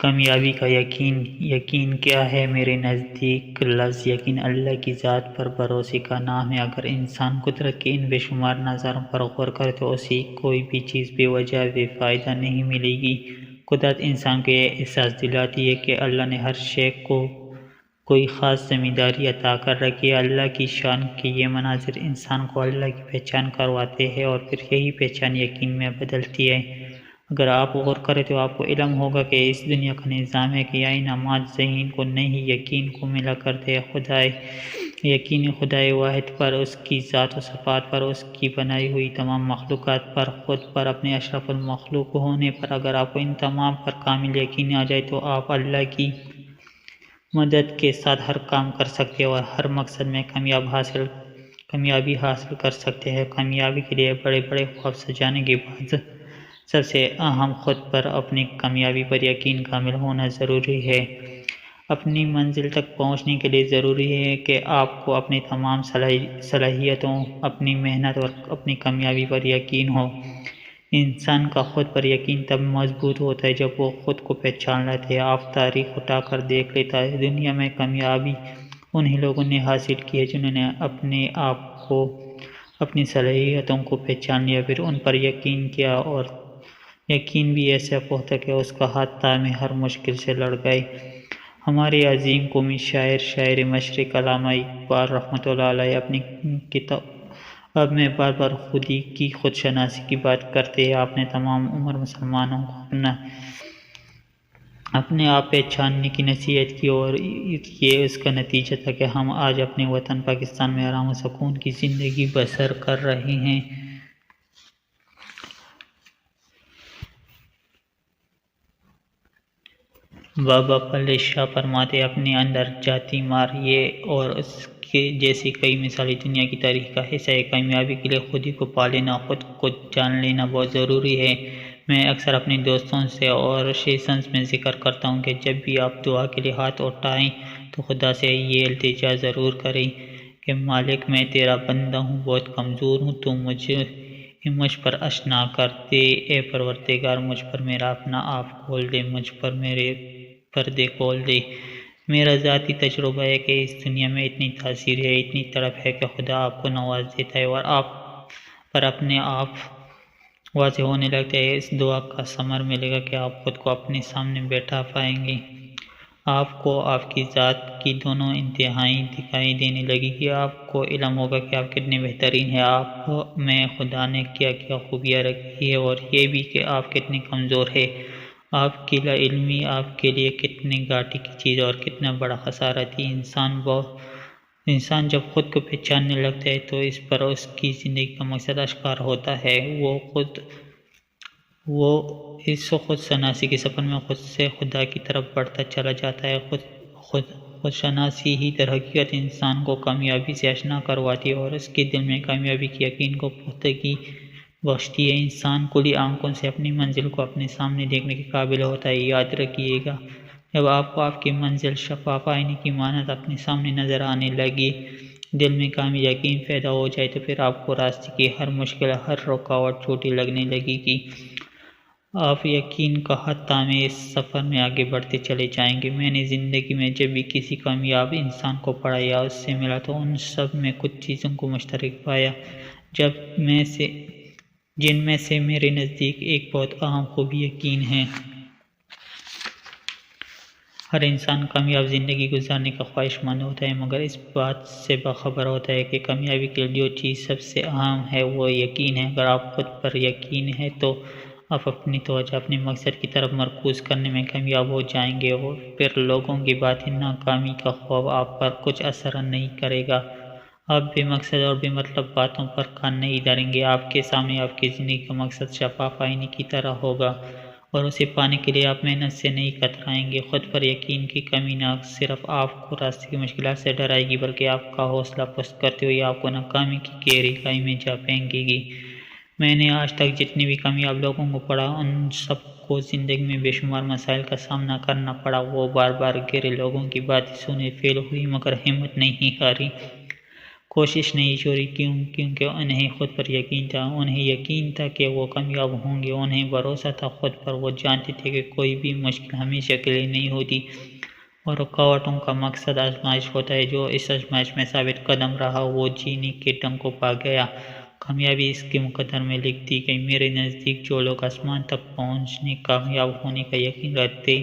کامیابی کا یقین کیا ہے؟ میرے نزدیک لفظ یقین اللہ کی ذات پر بھروسے کا نام ہے۔ اگر انسان قدرت کے ان بے شمار نظاروں پر غور کرے تو اسے کوئی بھی چیز بے وجہ بے فائدہ نہیں ملے گی۔ قدرت انسان کو یہ احساس دلاتی ہے کہ اللہ نے ہر شے کو کوئی خاص ذمہ داری عطا کر رکھی ہے۔ اللہ کی شان کے یہ مناظر انسان کو اللہ کی پہچان کرواتے ہیں اور پھر یہی پہچان یقین میں بدلتی ہے۔ اگر آپ غور کریں تو آپ کو علم ہوگا کہ اس دنیا کا نظام ہے کہ یہ انعامات ذہین کو نہیں یقین کو ملا کرتے ہیں۔ یقین خدائے واحد پر، اس کی ذات و صفات پر، اس کی بنائی ہوئی تمام مخلوقات پر، خود پر، اپنے اشرف المخلوق ہونے پر۔ اگر آپ کو ان تمام پر کامل یقین آ جائے تو آپ اللہ کی مدد کے ساتھ ہر کام کر سکتے ہیں اور ہر مقصد میں کامیابی حاصل کر سکتے ہیں۔ کامیابی کے لیے بڑے بڑے خواب سجانے کے بعد سب سے اہم خود پر، اپنی کامیابی پر یقین کامل ہونا ضروری ہے۔ اپنی منزل تک پہنچنے کے لیے ضروری ہے کہ آپ کو اپنی تمام صلاحیتوں، اپنی محنت اور اپنی کامیابی پر یقین ہو۔ انسان کا خود پر یقین تب مضبوط ہوتا ہے جب وہ خود کو پہچان لیتا ہے۔ آپ تاریخ اٹھا کر دیکھ لیتا ہے، دنیا میں کامیابی انہی لوگوں نے حاصل کی ہے جنہوں نے اپنے آپ کو، اپنی صلاحیتوں کو پہچان لیا، پھر ان پر یقین کیا، اور یقین بھی ایسا پختہ کہ اس کا ہاتھ تائیں میں ہر مشکل سے لڑ گئے۔ ہمارے عظیم قومی شاعر مشرق علامہ اقبال رحمۃ اللہ علیہ اپنی کتاب میں بار بار خودی کی خود شناسی کی بات کرتے ہیں۔ آپ نے تمام عمر مسلمانوں کو اپنے آپ پہچاننے کی نصیحت کی اور یہ اس کا نتیجہ تھا کہ ہم آج اپنے وطن پاکستان میں آرام و سکون کی زندگی بسر کر رہے ہیں۔ بابا پلے شاہ فرماتے اپنے اندر جاتی مار، یہ اور اس کے جیسی کئی مثالیں دنیا کی تاریخ کا حصہ ہے۔ کامیابی کے لیے خودی کو پا لینا، خود کو جان لینا بہت ضروری ہے۔ میں اکثر اپنے دوستوں سے اور سیشنز میں ذکر کرتا ہوں کہ جب بھی آپ دعا کے لیے ہاتھ اٹھائیں تو خدا سے یہ التجا ضرور کریں کہ مالک میں تیرا بندہ ہوں، بہت کمزور ہوں، تو مجھ پر اشنا کر دے۔ اے پروردگار، مجھ پر میرا اپنا آپ کھول دے، مجھ پر میرے پردے کھول دے۔ میرا ذاتی تجربہ ہے کہ اس دنیا میں اتنی تاثیر ہے، اتنی تڑپ ہے کہ خدا آپ کو نواز دیتا ہے اور آپ پر اپنے آپ واضح ہونے لگتا ہے۔ اس دعا کا ثمر ملے گا کہ آپ خود کو اپنے سامنے بیٹھا پائیں گے۔ آپ کو آپ کی ذات کی دونوں انتہائی دکھائی دینے لگے گی۔ آپ کو علم ہوگا کہ آپ کتنے بہترین ہیں، آپ میں خدا نے کیا کیا خوبیاں رکھی ہے، اور یہ بھی کہ آپ کتنے کمزور ہیں۔ آپ کی لا علمی آپ کے لیے کتنے گھاٹے کی چیز اور کتنا بڑا خسارہ تھی۔ انسان جب خود کو پہچاننے لگتا ہے تو اس پر اس کی زندگی کا مقصد آشکار ہوتا ہے۔ وہ اس خود شناسی کے سفر میں خود سے خدا کی طرف بڑھتا چلا جاتا ہے۔ خود شناسی ہی در حقیقت انسان کو کامیابی سے آشنا کرواتی ہے اور اس کے دل میں کامیابی کے یقین کو پختگی بخشتی ہے۔ انسان کھلی آنکھوں سے اپنی منزل کو اپنے سامنے دیکھنے کے قابل ہوتا ہے۔ یاد رکھیے گا، جب آپ کو آپ کی منزل شفاف آئینے کی مانند اپنے سامنے نظر آنے لگے، دل میں کامل یقین پیدا ہو جائے، تو پھر آپ کو راستے کی ہر مشکل، ہر رکاوٹ چھوٹی لگنے لگے گی۔ آپ یقین کا ہاتھ تھامے اس سفر میں آگے بڑھتے چلے جائیں گے۔ میں نے زندگی میں جب بھی کسی کامیاب انسان کو پڑھا یا اس سے ملا تو ان سب میں کچھ چیزوں کو مشترک پایا، جن میں سے میرے نزدیک ایک بہت اہم خوبی یقین ہے۔ ہر انسان کامیاب زندگی گزارنے کا خواہش مند ہوتا ہے، مگر اس بات سے باخبر ہوتا ہے کہ کامیابی کے لیے جو چیز سب سے اہم ہے وہ یقین ہے۔ اگر آپ خود پر یقین ہے تو آپ اپنی توجہ اپنے مقصد کی طرف مرکوز کرنے میں کامیاب ہو جائیں گے، اور پھر لوگوں کی باطنی ناکامی کا خوف آپ پر کچھ اثر نہیں کرے گا۔ آپ بے مقصد اور بے مطلب باتوں پر کان نہیں دھریں گے۔ آپ کے سامنے آپ کی زندگی کا مقصد شفاف آئینے کی طرح ہوگا اور اسے پانے کے لیے آپ محنت سے نہیں کترائیں گے۔ خود پر یقین کی کمی نہ صرف آپ کو راستے کی مشکلات سے ڈرائے گی بلکہ آپ کا حوصلہ پست کرتے ہوئے آپ کو ناکامی کی گہری کھائی میں جا پھینکے گی۔ میں نے آج تک جتنے بھی کامیاب لوگوں کو پڑھا، ان سب کو زندگی میں بے شمار مسائل کا سامنا کرنا پڑا۔ وہ بار بار گہرے لوگوں کی باتیں سنے، فیل ہوئی، مگر ہمت نہیں ہاری۔ کوشش نہیں چھوڑی، کیونکہ انہیں خود پر یقین تھا، انہیں یقین تھا کہ وہ کامیاب ہوں گے، انہیں بھروسہ تھا خود پر، وہ جانتے تھے کہ کوئی بھی مشکل ہمیشہ کے لیے نہیں ہوتی اور رکاوٹوں کا مقصد آزمائش ہوتا ہے۔ جو اس آزمائش میں ثابت قدم رہا وہ جینے کے ڈنگ کو پا گیا۔ کامیابی اس کے مقدر میں لکھ دی گئی۔ میرے نزدیک جو لوگ آسمان تک پہنچنے، کامیاب ہونے کا یقین رکھتے،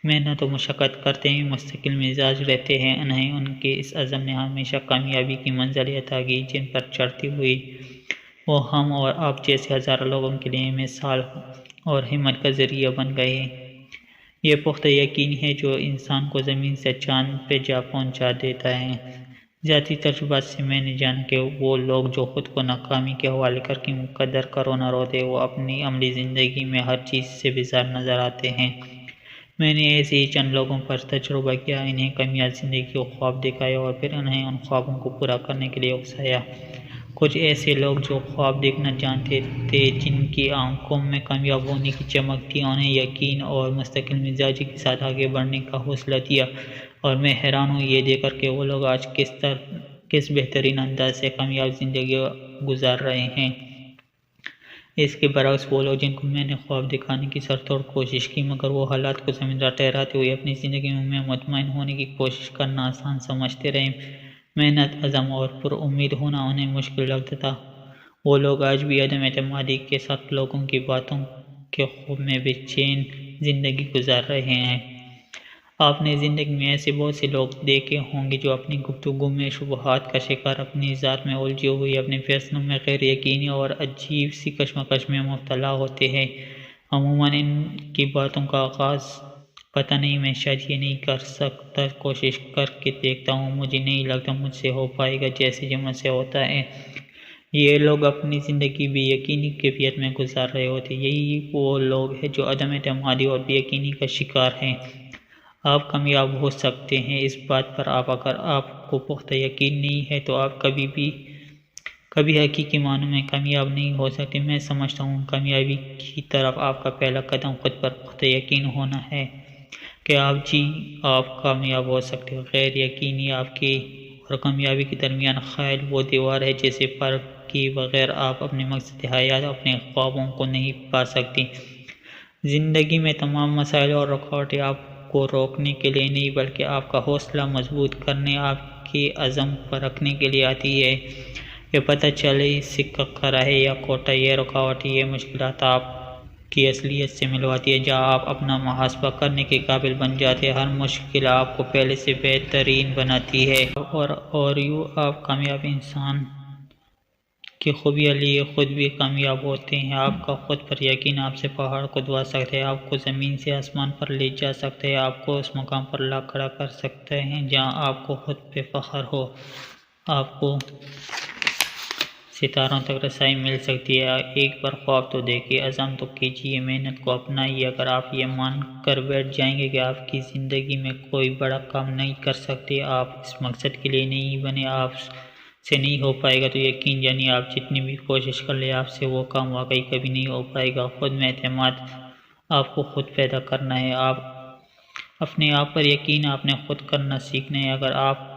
محنت و مشقت کرتے ہیں، مستقل مزاج رہتے ہیں، انہیں ان کے اس عزم نے ہمیشہ کامیابی کی منزلیں عطا کی جن پر چڑھتے ہوئے وہ ہم اور آپ جیسے ہزاروں لوگوں کے لیے مثال اور ہمت کا ذریعہ بن گئے۔ یہ پختہ یقین ہے جو انسان کو زمین سے چاند پہ جا پہنچا دیتا ہے۔ ذاتی تجربات سے میں نے جانا کہ وہ لوگ جو خود کو ناکامی کے حوالے کر کے مقدر کرو نہ روتے، وہ اپنی عملی زندگی میں ہر چیز سے بیزار نظر آتے ہیں۔ میں نے ایسے ہی چند لوگوں پر تجربہ کیا، انہیں کامیاب زندگی کے خواب دکھائے اور پھر انہیں ان خوابوں کو پورا کرنے کے لیے اکسایا۔ کچھ ایسے لوگ جو خواب دیکھنا جانتے تھے، جن کی آنکھوں میں کامیاب ہونے کی چمک تھی، انہیں یقین اور مستقل مزاجی کے ساتھ آگے بڑھنے کا حوصلہ دیا، اور میں حیران ہوں یہ دیکھ کر کہ وہ لوگ آج کس بہترین انداز سے کامیاب زندگی گزار رہے ہیں۔ اس کے برعکس وہ لوگ جن کو میں نے خواب دکھانے کی سر توڑ کوشش کی مگر وہ حالات کو زمیندار ٹھہراتے ہوئے اپنی زندگی میں مطمئن ہونے کی کوشش کرنا آسان سمجھتے رہے، محنت، عزم اور پر امید ہونا انہیں مشکل لگتا تھا، وہ لوگ آج بھی عدم اعتمادی کے ساتھ لوگوں کی باتوں کے خوف میں بے چین زندگی گزار رہے ہیں۔ آپ نے زندگی میں ایسے بہت سے لوگ دیکھے ہوں گے جو اپنی گفتگو میں شبہات کا شکار، اپنی ذات میں الجھے ہوئے، اپنے فیصلوں میں غیر یقینی اور عجیب سی کشمکش میں مبتلا ہوتے ہیں۔ عموماً ان کی باتوں کا آغاز پتہ نہیں، میں شاید یہ نہیں کر سکتا، کوشش کر کے دیکھتا ہوں، مجھے نہیں لگتا مجھ سے ہو پائے گا جیسے مجھ سے ہوتا ہے۔ یہ لوگ اپنی زندگی بے یقینی کیفیت میں گزار رہے ہوتے ہیں۔ یہی وہ لوگ ہیں جو عدم اعتمادی اور بے یقینی کا شکار ہیں۔ آپ کامیاب ہو سکتے ہیں اس بات پر، اگر آپ کو پختہ یقین نہیں ہے تو آپ کبھی حقیقی معنوں میں کامیاب نہیں ہو سکتے۔ میں سمجھتا ہوں کامیابی کی طرف آپ کا پہلا قدم خود پر پختہ یقین ہونا ہے کہ آپ کامیاب ہو سکتے ہیں۔ غیر یقینی آپ کے اور کامیابی کے درمیان خیال وہ دیوار ہے جسے پار کیے بغیر آپ اپنے مقصد حیات، اپنے خوابوں کو نہیں پا سکتے۔ زندگی میں تمام مسائل اور رکاوٹیں آپ کو روکنے کے لیے نہیں بلکہ آپ کا حوصلہ مضبوط کرنے، آپ کے عزم پر رکھنے کے لیے آتی ہے۔ یہ پتہ چلے سکہ کھرا ہے یا کھوٹا، یہ رکاوٹیں، یہ مشکلات آپ کی اصلیت سے ملواتی ہے۔ جہاں آپ اپنا محاسبہ کرنے کے قابل بن جاتے ہیں، ہر مشکل آپ کو پہلے سے بہترین بناتی ہے، اور یوں آپ کامیاب انسان کی خوبیاں لیے خود بھی کامیاب ہوتے ہیں۔ آپ کا خود پر یقین آپ سے پہاڑ کھدوا سکتا ہے، آپ کو زمین سے آسمان پر لے جا سکتا ہے، آپ کو اس مقام پر لا کھڑا کر سکتا ہے جہاں آپ کو خود پہ فخر ہو، آپ کو ستاروں تک رسائی مل سکتی ہے۔ ایک بار خواب تو دیکھیے، عزم تو کیجیے، محنت کو اپنائیے۔ اگر آپ یہ مان کر بیٹھ جائیں گے کہ آپ کی زندگی میں کوئی بڑا کام نہیں کر سکتے، آپ اس مقصد کے لیے نہیں بنے، آپ سے نہیں ہو پائے گا، تو یقین جانیے آپ جتنی بھی کوشش کر لیں آپ سے وہ کام واقعی کبھی نہیں ہو پائے گا۔ خود میں اعتماد آپ کو خود پیدا کرنا ہے، اپنے آپ پر یقین آپ نے خود کرنا سیکھنا ہے۔ اگر آپ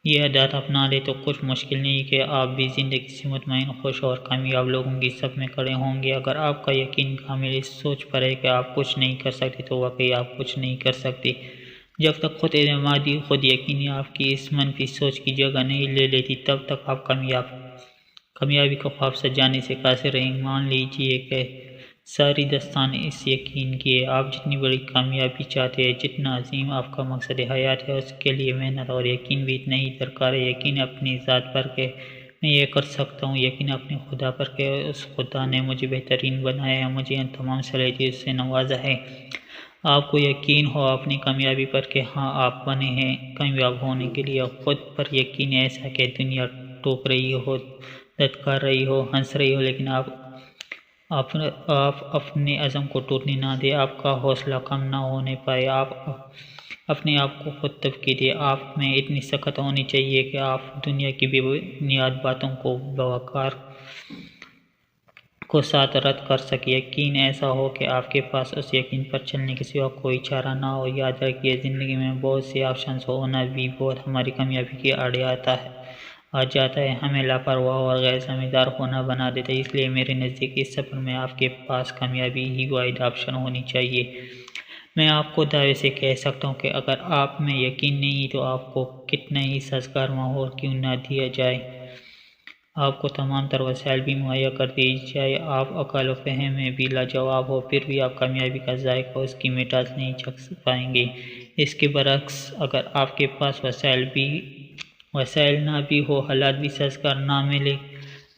یہ عادات اپنا لیں تو کچھ مشکل نہیں کہ آپ بھی زندگی سے مطمئن، خوش اور کامیاب لوگوں کی صف میں کھڑے ہوں گے۔ اگر آپ کا یقین کامل اس سوچ پر ہے کہ آپ کچھ نہیں کر سکتے تو واقعی آپ کچھ نہیں کر سکتے۔ جب تک خود اعتمادی، خود یقینی آپ کی اس منفی سوچ کی جگہ نہیں لے لیتی، تب تک آپ کامیابی کا خواب سجانے سے قاصر رہیں۔ مان لیجیے کہ ساری داستان اس یقین کی ہے، آپ جتنی بڑی کامیابی چاہتے ہیں، جتنا عظیم آپ کا مقصد حیات ہے، اس کے لیے محنت اور یقین بھی اتنا ہی درکار ہے۔ یقین اپنی ذات پر کہ میں یہ کر سکتا ہوں، یقین اپنے خدا پر کہ اس خدا نے مجھے بہترین بنایا ہے، مجھے ان تمام صلاحیتوں سے نوازا ہے۔ آپ کو یقین ہو اپنی کامیابی پر کہ ہاں آپ بنے ہیں کامیاب ہونے کے لیے۔ خود پر یقین ایسا کہ دنیا ٹوک رہی ہو، دھتکار رہی ہو، ہنس رہی ہو، لیکن آپ اپنے عزم کو ٹوٹنے نہ دیں، آپ کا حوصلہ کم نہ ہونے پائے، آپ اپنے آپ کو خود تفقید دیں۔ آپ میں اتنی سخت ہونی چاہیے کہ آپ دنیا کی بے بنیاد باتوں کو بوقار کو ساتھ رد کر سکیں۔ یقین ایسا ہو کہ آپ کے پاس اس یقین پر چلنے کے سوا کوئی چارہ نہ ہو۔ یاد رکھیے زندگی میں بہت سے آپشنز ہونا بھی بہت ہماری کامیابی کے آڑے آتا ہے۔ آ جاتا ہے، ہمیں لاپرواہ اور غیر ذمہ دار ہونا بنا دیتا ہے۔ اس لیے میرے نزدیک اس سفر میں آپ کے پاس کامیابی ہی واحد آپشن ہونی چاہیے۔ میں آپ کو دعوے سے کہہ سکتا ہوں کہ اگر آپ میں یقین نہیں تو آپ کو کتنا ہی سازگار ماحول کیوں نہ دیا جائے، آپ کو تمام تر وسائل بھی مہیا کر دی جائے، آپ عقل و فہم میں بھی لاجواب ہو، پھر بھی آپ کامیابی کا ذائقہ، اس کی مٹاس نہیں چکھ پائیں گے۔ اس کے برعکس اگر آپ کے پاس وسائل نہ بھی ہو، حالات بھی سازگار نہ ملے،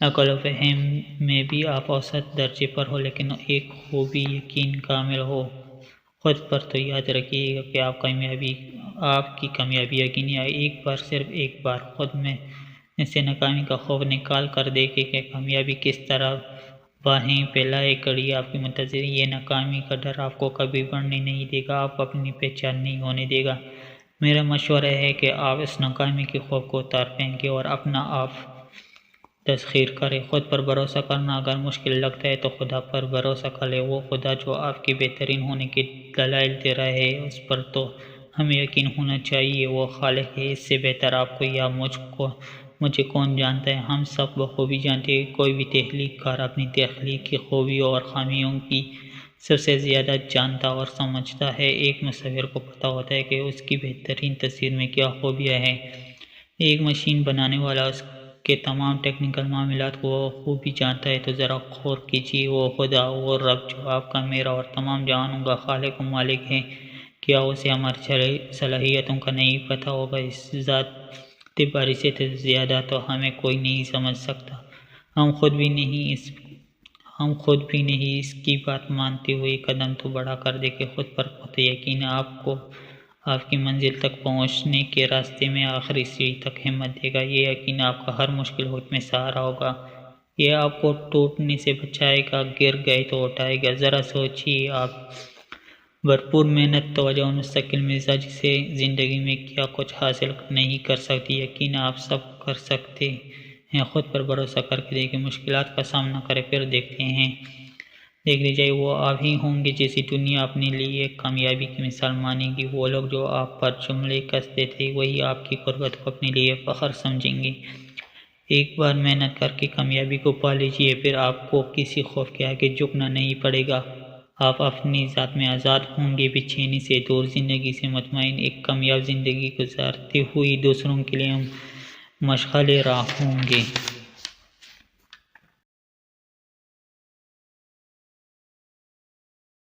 عقل و فہم میں بھی آپ اوسط درجے پر ہو، لیکن ایک خوبی یقین کامل ہو خود پر، تو یاد رکھیے گا کہ آپ کی کامیابی یقینی ہے۔ ایک بار، صرف ایک بار خود میں سے ناکامی کا خوف نکال کر دیکھیں کہ کامیابی کس طرح باہیں پھیلائے کھڑی آپ کی منتظر۔ یہ ناکامی کا ڈر آپ کو کبھی بڑھنے نہیں دے گا، آپ اپنی پہچان نہیں ہونے دے گا۔ میرا مشورہ ہے کہ آپ اس ناکامی کے خوف کو اتار پھینکیں اور اپنا آپ تسخیر کریں۔ خود پر بھروسہ کرنا اگر مشکل لگتا ہے تو خدا پر بھروسہ کریں۔ وہ خدا جو آپ کے بہترین ہونے کے دلائل دے رہا ہے، اس پر تو ہمیں یقین ہونا چاہیے۔ وہ خالق ہے، اس سے بہتر آپ کو یا مجھے کون جانتا ہے۔ ہم سب بخوبی جانتے ہیں کہ کوئی بھی تخلیق کار اپنی تخلیق کی خوبیوں اور خامیوں کی سب سے زیادہ جانتا اور سمجھتا ہے۔ ایک مصور کو پتہ ہوتا ہے کہ اس کی بہترین تصویر میں کیا خوبیاں ہیں۔ ایک مشین بنانے والا اس کے تمام ٹیکنیکل معاملات کو خوبی جانتا ہے۔ تو ذرا غور کیجیے، وہ خدا، وہ رب جو آپ کا، میرا اور تمام جہانوں کا خالق و مالک ہے، کیا اسے ہماری صلاحیتوں کا نہیں پتہ ہوگا؟ اس ذات باری سے زیادہ تو ہمیں کوئی نہیں سمجھ سکتا۔ ہم خود بھی نہیں اس کی بات مانتے ہوئے قدم تو بڑھا کر دیکھیں۔ خود پر بہت یقین آپ کو آپ کی منزل تک پہنچنے کے راستے میں آخری سیڑھی تک ہمت دے گا۔ یہ یقین آپ کا ہر مشکل وقت میں سہارا ہوگا۔ یہ آپ کو ٹوٹنے سے بچائے گا، گر گئے تو اٹھائے گا۔ ذرا سوچیے، آپ بھرپور محنت، توجہ اور مستقل مزاجی سے زندگی میں کیا کچھ حاصل نہیں کر سکتے؟ یقین آپ سب کر سکتے ہیں۔ خود پر بھروسہ کر کے دیکھیں، مشکلات کا سامنا کریں، پھر دیکھ لیجیے وہ آپ ہی ہوں گے جیسی دنیا اپنے لیے ایک کامیابی کی مثال مانے گی۔ وہ لوگ جو آپ پر جملے کستے تھے، وہی آپ کی غربت کو اپنے لیے فخر سمجھیں گے۔ ایک بار محنت کر کے کامیابی کو پا لیجیے، پھر آپ کو کسی خوف کے آگے جھکنا نہیں پڑے گا۔ آپ اپنی ذات میں آزاد ہوں گے، بے چینی سے دور، زندگی سے مطمئن، ایک کامیاب زندگی گزارتے ہوئے دوسروں کے لیے مشعل راہ ہوں گے۔